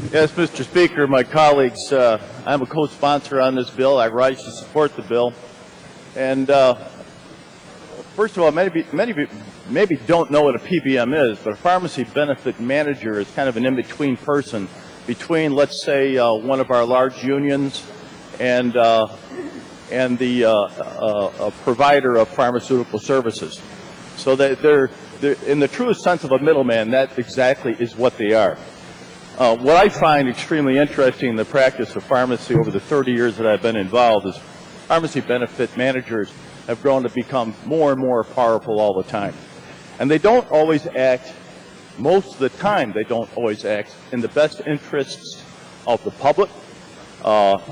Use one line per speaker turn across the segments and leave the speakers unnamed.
Yes, Mr. Speaker, my colleagues, I'm a co-sponsor on this bill. I rise to support the bill. And first of all, many of you maybe don't know what a PBM is, but a pharmacy benefit manager is kind of an in-between person between, let's say, one of our large unions and the provider of pharmaceutical services. So that they're in the truest sense of a middleman, that exactly is what they are. What I find extremely interesting in the practice of pharmacy over the 30 years that I've been involved is pharmacy benefit managers have grown to become more and more powerful all the time. And they don't always act, most of the time they don't always act in the best interests of the public.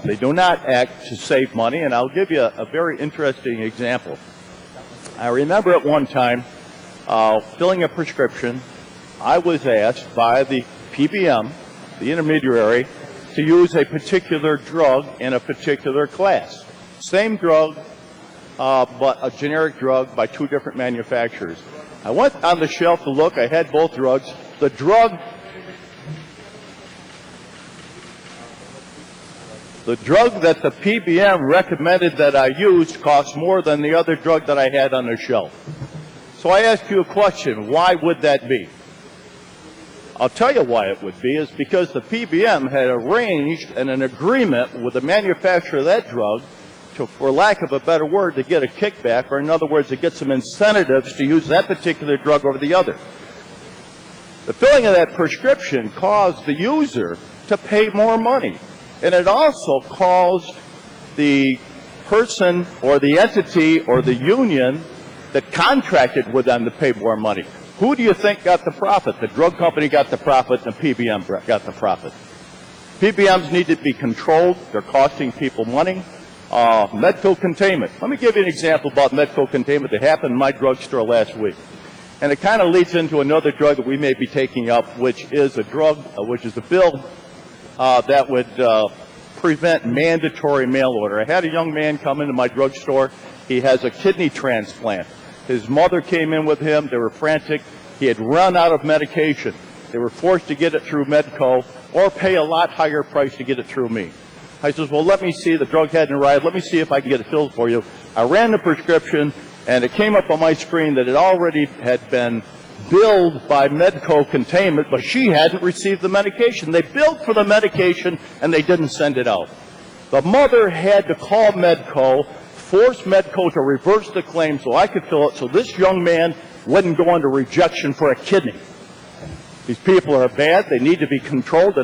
They do not act to save money, and I'll give you a very interesting example. I remember at one time, filling a prescription, I was asked by the PBM, the intermediary, to use a particular drug in a particular class. Same drug, but a generic drug by two different manufacturers. I went on the shelf to look. I had both drugs. The drug that the PBM recommended that I use cost more than the other drug that I had on the shelf. So I ask you a question. Why would that be? I'll tell you why it would be, is because the PBM had arranged an agreement with the manufacturer of that drug to, for lack of a better word, to get a kickback, or in other words, to get some incentives to use that particular drug over the other. The filling of that prescription caused the user to pay more money, and it also caused the person or the entity or the union that contracted with them to pay more money. Who do you think got the profit? The drug company got the profit, and the PBM got the profit. PBMs need to be controlled. They're costing people money. Medco containment. Let me give you an example about Medco containment that happened in my drugstore last week. And it kind of leads into another drug that we may be taking up, which is a drug, which is a bill that would prevent mandatory mail order. I had a young man come into my drugstore. He has a kidney transplant. His mother came in with him. They were frantic. He had run out of medication. They were forced to get it through Medco or pay a lot higher price to get it through me. I says, well, let me see. The drug hadn't arrived. Let me see if I can get it filled for you. I ran the prescription, and it came up on my screen that it already had been billed by Medco containment, but she hadn't received the medication. They billed for the medication, and they didn't send it out. The mother had to call Medco, force Medco to reverse the claim so I could fill it so this young man wouldn't go into rejection for a kidney. These people are bad. They need to be controlled.